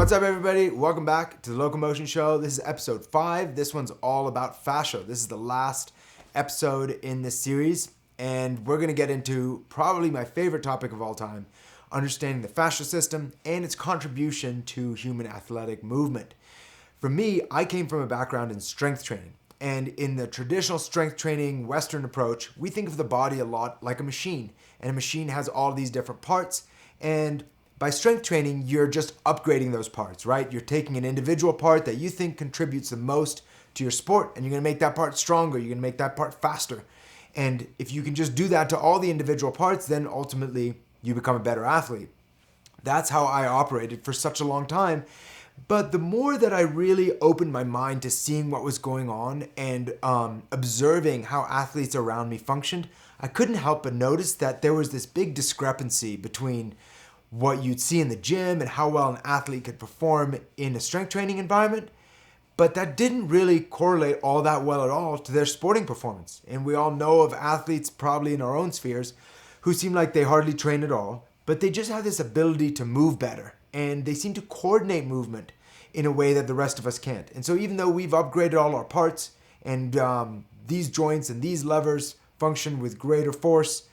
What's up, everybody? Welcome back to the Locomotion Show. This is episode 5. This one's all about fascia. This is the last episode in this series, and we're going to get into probably my favorite topic of all time, understanding the fascia system and its contribution to human athletic movement. For me, I came from a background in strength training, and in the traditional strength training Western approach, we think of the body a lot like a machine, and a machine has all these different parts, and by strength training, you're just upgrading those parts, right? You're taking an individual part that you think contributes the most to your sport, and you're gonna make that part stronger, you're gonna make that part faster. And if you can just do that to all the individual parts, then ultimately you become a better athlete. That's how I operated for such a long time. But the more that I really opened my mind to seeing what was going on and observing how athletes around me functioned, I couldn't help but notice that there was this big discrepancy between what you'd see in the gym and how well an athlete could perform in a strength training environment, but that didn't really correlate all that well at all to their sporting performance. And we all know of athletes, probably in our own spheres, who seem like they hardly train at all, but they just have this ability to move better, and they seem to coordinate movement in a way that the rest of us can't. And so even though we've upgraded all our parts, and these joints and these levers function with greater force,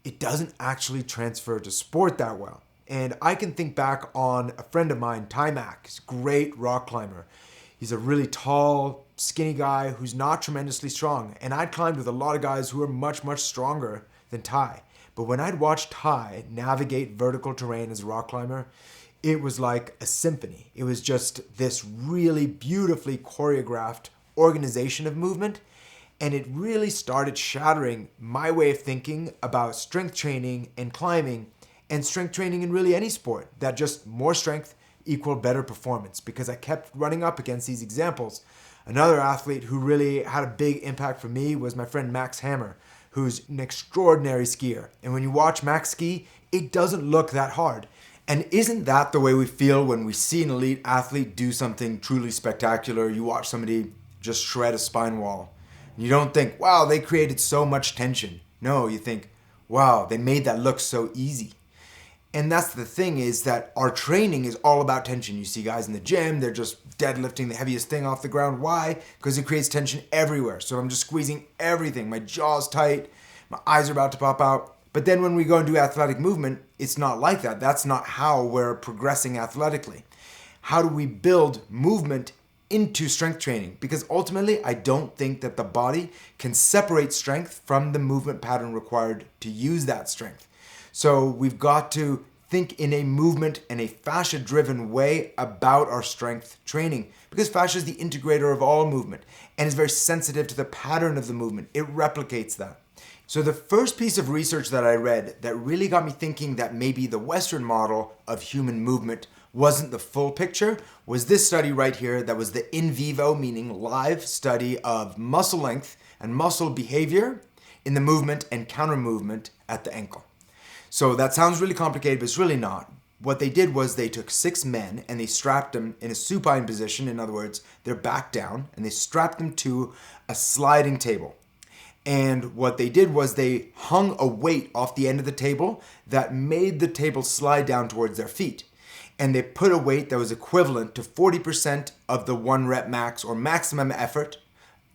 it doesn't actually transfer to sport that well. And I can think back on a friend of mine, Ty Mack. He's a great rock climber. He's a really tall, skinny guy who's not tremendously strong. And I'd climbed with a lot of guys who are much, much stronger than Ty. But when I'd watch Ty navigate vertical terrain as a rock climber, it was like a symphony. It was just this really beautifully choreographed organization of movement. And it really started shattering my way of thinking about strength training and climbing, and strength training in really any sport, that just more strength equal better performance, because I kept running up against these examples. Another athlete who really had a big impact for me was my friend Max Hammer, who's an extraordinary skier. And when you watch Max ski, it doesn't look that hard. And isn't that the way we feel when we see an elite athlete do something truly spectacular? You watch somebody just shred a spine wall. You don't think, wow, they created so much tension. No, you think, wow, they made that look so easy. And that's the thing, is that our training is all about tension. You see guys in the gym, they're just deadlifting the heaviest thing off the ground. Why? Because it creates tension everywhere. So I'm just squeezing everything. My jaw's tight, my eyes are about to pop out. But then when we go and do athletic movement, it's not like that. That's not how we're progressing athletically. How do we build movement into strength training? Because ultimately, I don't think that the body can separate strength from the movement pattern required to use that strength. So we've got to think in a movement and a fascia-driven way about our strength training, because fascia is the integrator of all movement and is very sensitive to the pattern of the movement. It replicates that. So the first piece of research that I read that really got me thinking that maybe the Western model of human movement wasn't the full picture was this study right here that was the in vivo, meaning live, study of muscle length and muscle behavior in the movement and counter movement at the ankle. So that sounds really complicated, but it's really not. What they did was they took 6 men and they strapped them in a supine position. In other words, they're back down, and they strapped them to a sliding table. And what they did was they hung a weight off the end of the table that made the table slide down towards their feet. And they put a weight that was equivalent to 40% of the 1 rep max or maximum effort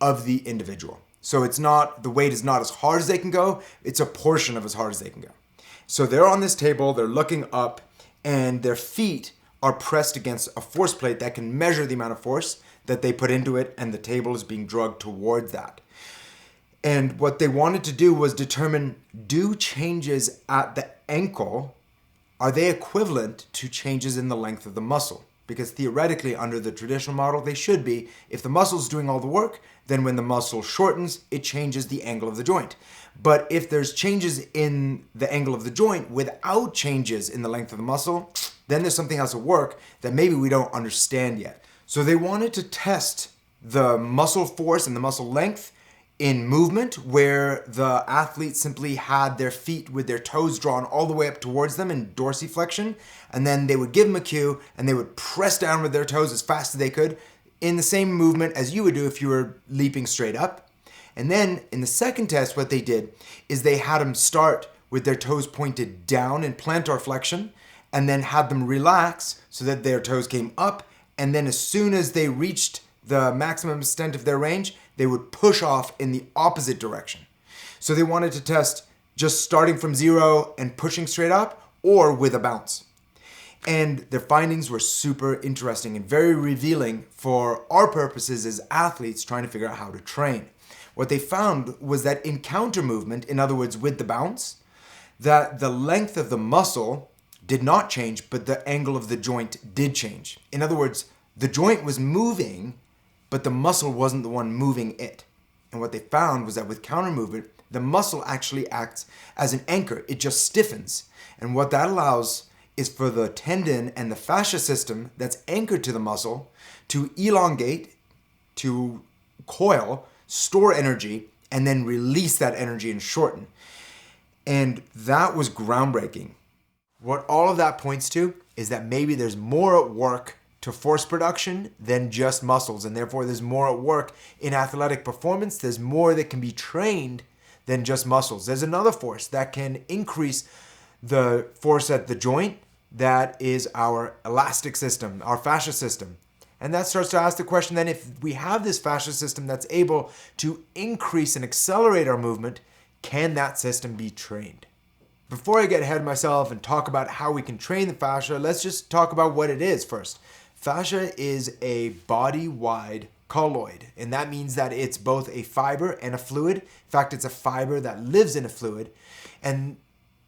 of the individual. So the weight is not as hard as they can go, it's a portion of as hard as they can go. So they're on this table, they're looking up, and their feet are pressed against a force plate that can measure the amount of force that they put into it, and the table is being dragged towards that. And what they wanted to do was determine, do changes at the ankle, are they equivalent to changes in the length of the muscle? Because theoretically, under the traditional model, they should be. If the muscle's doing all the work, then when the muscle shortens, it changes the angle of the joint. But if there's changes in the angle of the joint without changes in the length of the muscle, then there's something else at work that maybe we don't understand yet. So they wanted to test the muscle force and the muscle length in movement, where the athlete simply had their feet with their toes drawn all the way up towards them in dorsiflexion, and then they would give them a cue and they would press down with their toes as fast as they could in the same movement as you would do if you were leaping straight up. And then in the second test, what they did is they had them start with their toes pointed down in plantar flexion, and then had them relax so that their toes came up, and then as soon as they reached the maximum extent of their range, they would push off in the opposite direction. So they wanted to test just starting from zero and pushing straight up, or with a bounce. And their findings were super interesting and very revealing for our purposes as athletes trying to figure out how to train. What they found was that in counter movement, in other words, with the bounce, that the length of the muscle did not change, but the angle of the joint did change. In other words, the joint was moving, but the muscle wasn't the one moving it. And what they found was that with counter movement, the muscle actually acts as an anchor. It just stiffens. And what that allows is for the tendon and the fascia system that's anchored to the muscle to elongate, to coil, store energy, and then release that energy and shorten. And that was groundbreaking. What all of that points to is that maybe there's more at work to force production than just muscles, and therefore there's more at work in athletic performance. There's more that can be trained than just muscles. There's another force that can increase the force at the joint, that is our elastic system, our fascia system. And that starts to ask the question then, if we have this fascia system that's able to increase and accelerate our movement, can that system be trained? Before I get ahead of myself and talk about how we can train the fascia, let's just talk about what it is first. Fascia is a body-wide colloid, and that means that it's both a fiber and a fluid. In fact, it's a fiber that lives in a fluid. And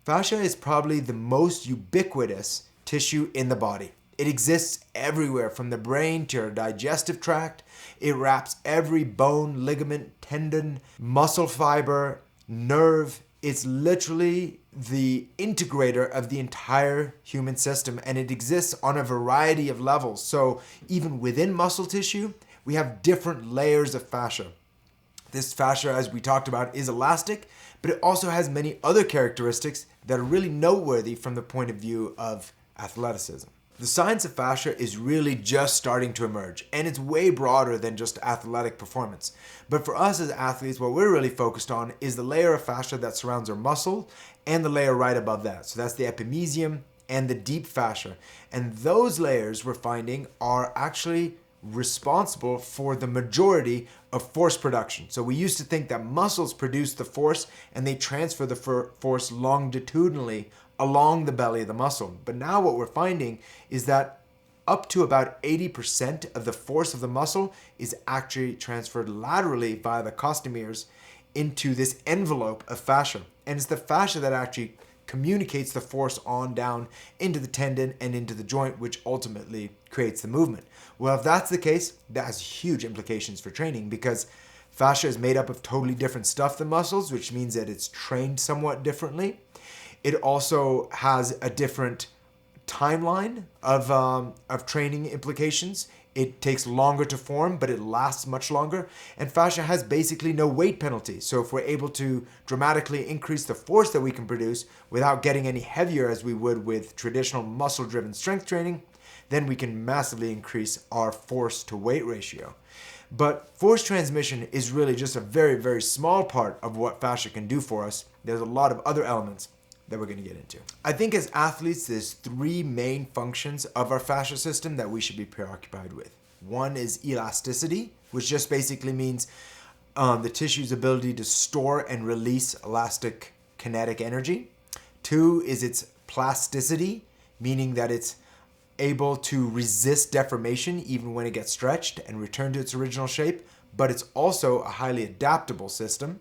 fascia is probably the most ubiquitous tissue in the body. It exists everywhere, from the brain to your digestive tract. It wraps every bone, ligament, tendon, muscle fiber, nerve. It's literally the integrator of the entire human system, and it exists on a variety of levels. So even within muscle tissue, we have different layers of fascia. This fascia, as we talked about, is elastic, but it also has many other characteristics that are really noteworthy from the point of view of athleticism. The science of fascia is really just starting to emerge, and it's way broader than just athletic performance. But for us as athletes, what we're really focused on is the layer of fascia that surrounds our muscle and the layer right above that. So that's the epimysium and the deep fascia. And those layers, we're finding, are actually responsible for the majority of force production. So we used to think that muscles produce the force and they transfer the force longitudinally along the belly of the muscle. But now what we're finding is that up to about 80% of the force of the muscle is actually transferred laterally via the costomeres into this envelope of fascia. And it's the fascia that actually communicates the force on down into the tendon and into the joint, which ultimately creates the movement. Well, if that's the case, that has huge implications for training, because fascia is made up of totally different stuff than muscles, which means that it's trained somewhat differently. It also has a different timeline of training implications. It takes longer to form, but it lasts much longer. And fascia has basically no weight penalty. So if we're able to dramatically increase the force that we can produce without getting any heavier as we would with traditional muscle-driven strength training, then we can massively increase our force to weight ratio. But force transmission is really just a very, very small part of what fascia can do for us. There's a lot of other elements that we're going to get into. I think as athletes, there's three main functions of our fascia system that we should be preoccupied with. One is elasticity, which just basically means the tissue's ability to store and release elastic kinetic energy. Two is its plasticity, meaning that it's able to resist deformation even when it gets stretched and return to its original shape, but it's also a highly adaptable system.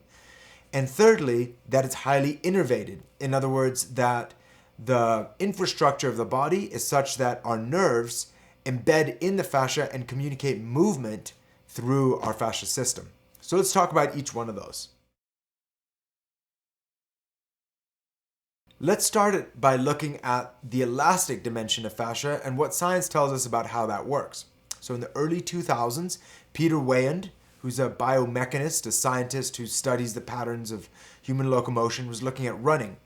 And thirdly, that it's highly innervated. In other words, that the infrastructure of the body is such that our nerves embed in the fascia and communicate movement through our fascia system. So let's talk about each one of those. Let's start it by looking at the elastic dimension of fascia and what science tells us about how that works. So in the early 2000s, Peter Weyand, who's a biomechanist, a scientist who studies the patterns of human locomotion, was looking at running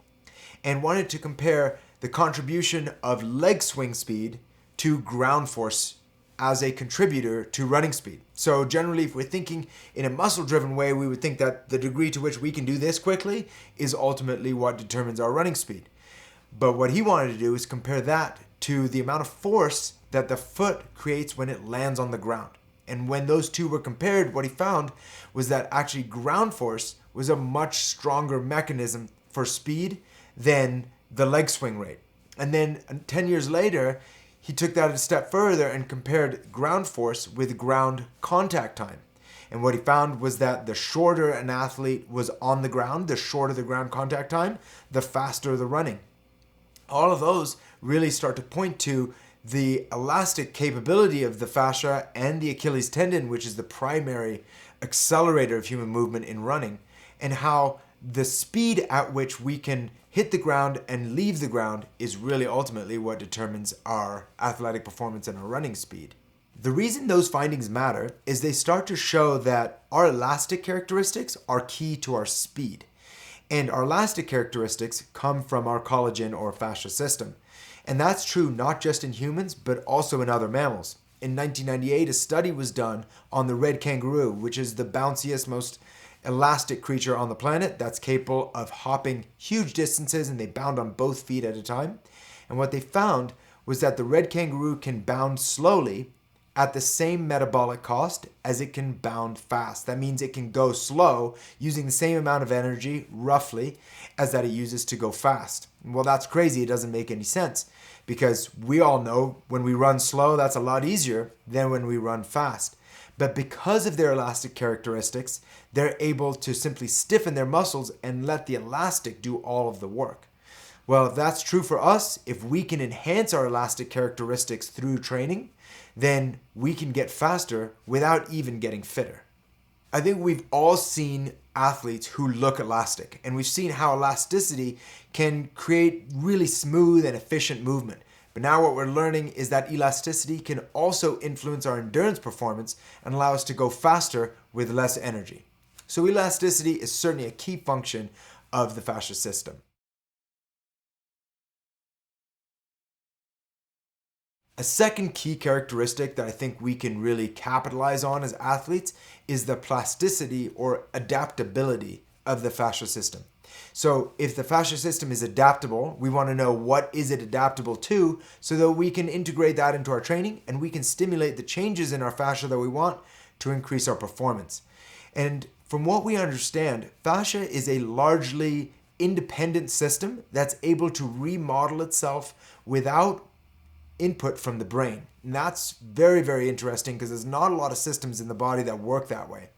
and wanted to compare the contribution of leg swing speed to ground force as a contributor to running speed. So generally, if we're thinking in a muscle-driven way, we would think that the degree to which we can do this quickly is ultimately what determines our running speed. But what he wanted to do is compare that to the amount of force that the foot creates when it lands on the ground. And when those two were compared, what he found was that actually ground force was a much stronger mechanism for speed than the leg swing rate. And then 10 years later, he took that a step further and compared ground force with ground contact time. And what he found was that the shorter an athlete was on the ground, the shorter the ground contact time, the faster the running. All of those really start to point to the elastic capability of the fascia and the Achilles tendon, which is the primary accelerator of human movement in running, and how the speed at which we can hit the ground and leave the ground is really ultimately what determines our athletic performance and our running speed. The reason those findings matter is they start to show that our elastic characteristics are key to our speed. And our elastic characteristics come from our collagen or fascia system. And that's true not just in humans, but also in other mammals. In 1998, a study was done on the red kangaroo, which is the bounciest, most elastic creature on the planet that's capable of hopping huge distances, and they bound on both feet at a time. And what they found was that the red kangaroo can bound slowly at the same metabolic cost as it can bound fast. That means it can go slow using the same amount of energy, roughly, as that it uses to go fast. Well, that's crazy. It doesn't make any sense because we all know when we run slow, that's a lot easier than when we run fast. But because of their elastic characteristics, they're able to simply stiffen their muscles and let the elastic do all of the work. Well, if that's true for us, if we can enhance our elastic characteristics through training, then we can get faster without even getting fitter. I think we've all seen athletes who look elastic, and we've seen how elasticity can create really smooth and efficient movement. But now what we're learning is that elasticity can also influence our endurance performance and allow us to go faster with less energy. So elasticity is certainly a key function of the fascia system. A second key characteristic that I think we can really capitalize on as athletes is the plasticity or adaptability of the fascia system. So if the fascia system is adaptable, we want to know what is it adaptable to so that we can integrate that into our training and we can stimulate the changes in our fascia that we want to increase our performance. And from what we understand, fascia is a largely independent system that's able to remodel itself without input from the brain. And that's very, very interesting because there's not a lot of systems in the body that work that way.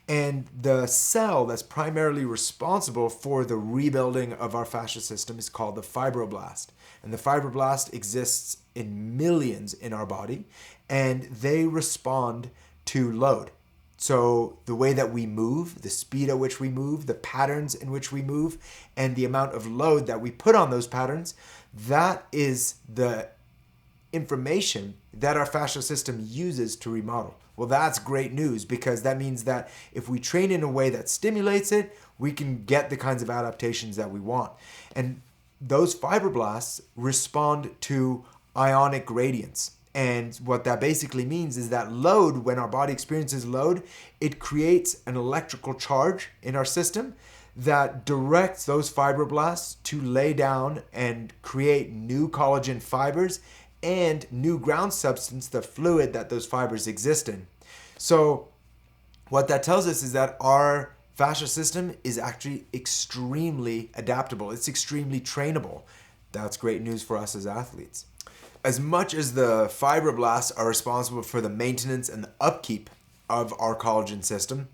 And the cell that's primarily responsible for the rebuilding of our fascia system is called the fibroblast. And the fibroblast exists in millions in our body, and they respond to load. So the way that we move, the speed at which we move, the patterns in which we move, and the amount of load that we put on those patterns, that is the information that our fascial system uses to remodel. Well, that's great news because that means that if we train in a way that stimulates it, we can get the kinds of adaptations that we want. And those fibroblasts respond to ionic gradients. And what that basically means is that load, when our body experiences load, it creates an electrical charge in our system that directs those fibroblasts to lay down and create new collagen fibers and new ground substance, the fluid that those fibers exist in. So what that tells us is that our fascia system is actually extremely adaptable. It's extremely trainable. That's great news for us as athletes. As much as the fibroblasts are responsible for the maintenance and the upkeep of our collagen system,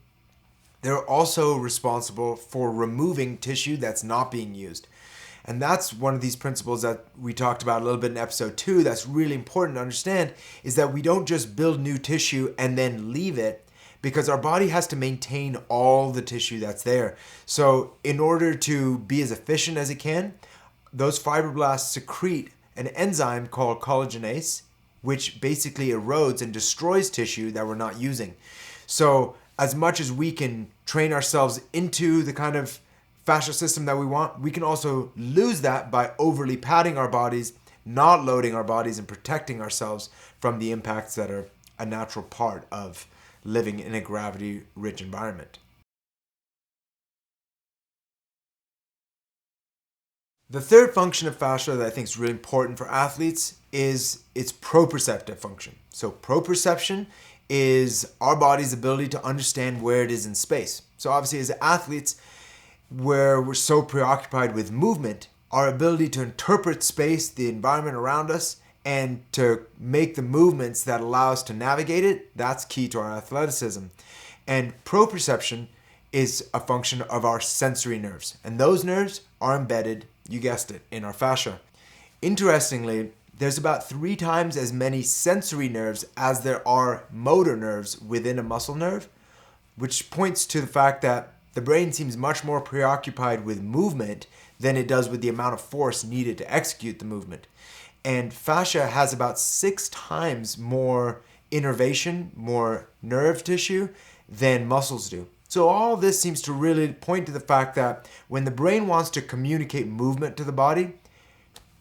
they're also responsible for removing tissue that's not being used. And that's one of these principles that we talked about a little bit in episode 2 that's really important to understand is that we don't just build new tissue and then leave it because our body has to maintain all the tissue that's there. So in order to be as efficient as it can, those fibroblasts secrete an enzyme called collagenase, which basically erodes and destroys tissue that we're not using. So as much as we can train ourselves into the kind of fascia system that we want, we can also lose that by overly padding our bodies, not loading our bodies, and protecting ourselves from the impacts that are a natural part of living in a gravity-rich environment. The third function of fascia that I think is really important for athletes is its proprioceptive function. So proprioception is our body's ability to understand where it is in space. So obviously as athletes, where we're so preoccupied with movement, our ability to interpret space, the environment around us, and to make the movements that allow us to navigate it, that's key to our athleticism. And proprioception is a function of our sensory nerves. And those nerves are embedded, you guessed it, in our fascia. Interestingly, there's about 3 times as many sensory nerves as there are motor nerves within a muscle nerve, which points to the fact that the brain seems much more preoccupied with movement than it does with the amount of force needed to execute the movement. And fascia has about 6 times more innervation, more nerve tissue than muscles do. So all this seems to really point to the fact that when the brain wants to communicate movement to the body,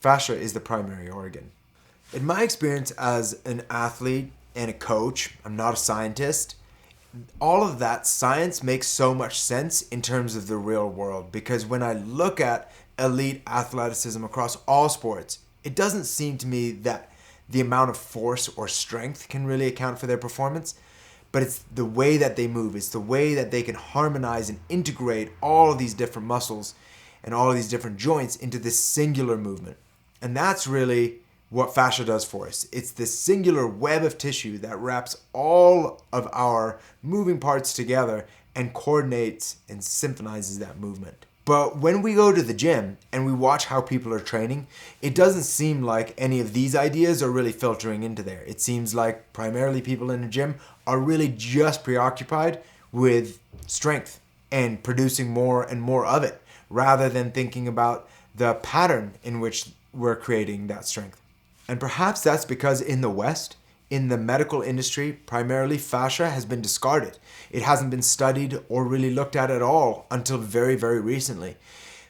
fascia is the primary organ. In my experience as an athlete and a coach, I'm not a scientist, all of that science makes so much sense in terms of the real world, because when I look at elite athleticism across all sports, it doesn't seem to me that the amount of force or strength can really account for their performance, but it's the way that they move. It's the way that they can harmonize and integrate all of these different muscles and all of these different joints into this singular movement. And that's really what fascia does for us. It's this singular web of tissue that wraps all of our moving parts together and coordinates and symphonizes that movement. But when we go to the gym and we watch how people are training, it doesn't seem like any of these ideas are really filtering into there. It seems like primarily people in the gym are really just preoccupied with strength and producing more and more of it, rather than thinking about the pattern in which we're creating that strength. And perhaps that's because in the West, in the medical industry, primarily fascia has been discarded. It hasn't been studied or really looked at all until very, very recently.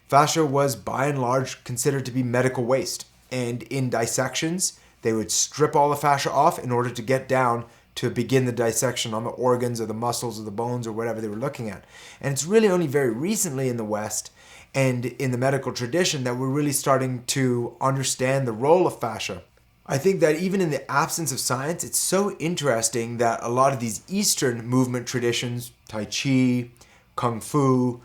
Fascia was by and large considered to be medical waste. And in dissections, they would strip all the fascia off in order to get down to begin the dissection on the organs or the muscles or the bones or whatever they were looking at. And it's really only very recently in the West and in the medical tradition that we're really starting to understand the role of fascia. I think that even in the absence of science, it's so interesting that a lot of these Eastern movement traditions, Tai Chi, Kung Fu,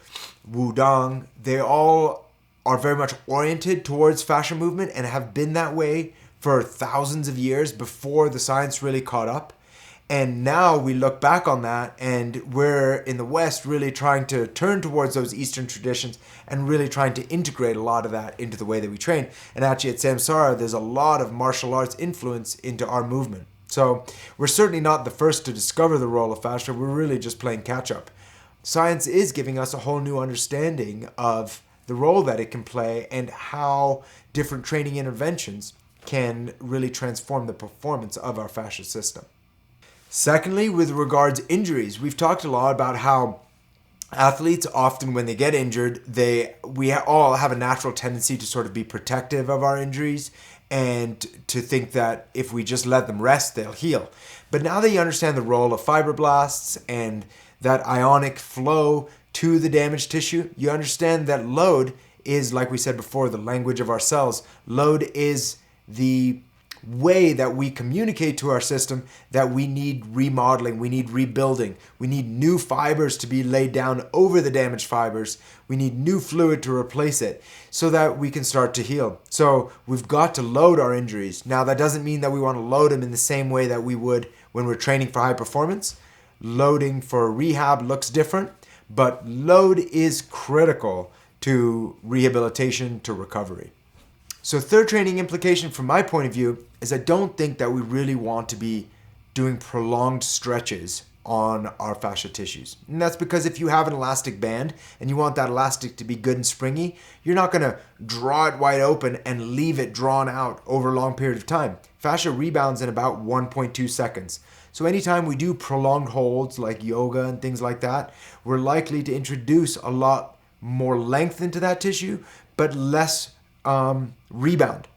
Wudang, they all are very much oriented towards fascia movement and have been that way for thousands of years before the science really caught up. And now we look back on that and we're in the West really trying to turn towards those Eastern traditions and really trying to integrate a lot of that into the way that we train. And actually at Samsara, there's a lot of martial arts influence into our movement. So we're certainly not the first to discover the role of fascia. We're really just playing catch up. Science is giving us a whole new understanding of the role that it can play and how different training interventions can really transform the performance of our fascia system. Secondly, with regards to injuries, we've talked a lot about how athletes often, when they get injured, we all have a natural tendency to sort of be protective of our injuries and to think that if we just let them rest, they'll heal. But now that you understand the role of fibroblasts and that ionic flow to the damaged tissue, you understand that load is, like we said before, the language of our cells. Load is the way that we communicate to our system that we need remodeling, we need rebuilding, we need new fibers to be laid down over the damaged fibers, we need new fluid to replace it so that we can start to heal. So we've got to load our injuries. Now that doesn't mean that we want to load them in the same way that we would when we're training for high performance. Loading for rehab looks different, but load is critical to rehabilitation, to recovery. So third training implication from my point of view is I don't think that we really want to be doing prolonged stretches on our fascia tissues. And that's because if you have an elastic band and you want that elastic to be good and springy, you're not going to draw it wide open and leave it drawn out over a long period of time. Fascia rebounds in about 1.2 seconds. So anytime we do prolonged holds like yoga and things like that, we're likely to introduce a lot more length into that tissue, but less rebound.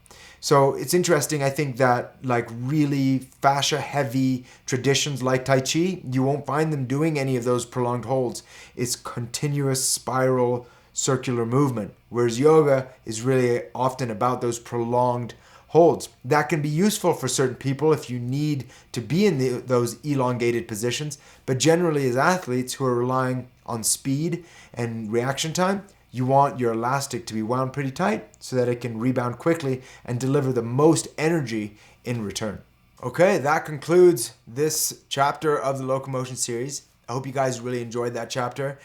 So it's interesting, I think, that like really fascia heavy traditions like Tai Chi, you won't find them doing any of those prolonged holds. It's continuous spiral circular movement, whereas yoga is really often about those prolonged holds. That can be useful for certain people if you need to be in those elongated positions, but generally as athletes who are relying on speed and reaction time, you want your elastic to be wound pretty tight so that it can rebound quickly and deliver the most energy in return. Okay, that concludes this chapter of the Locomotion series. I hope you guys really enjoyed that chapter.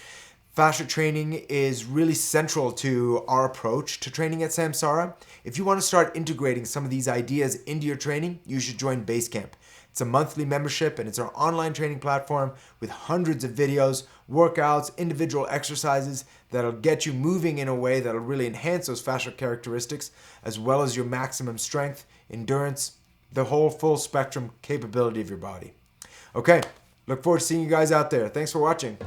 Fascia training is really central to our approach to training at Samsara. If you want to start integrating some of these ideas into your training, you should join Basecamp. It's a monthly membership and it's our online training platform with hundreds of videos, workouts, individual exercises that'll get you moving in a way that'll really enhance those fascial characteristics as well as your maximum strength, endurance, the whole full spectrum capability of your body. Okay, look forward to seeing you guys out there. Thanks for watching.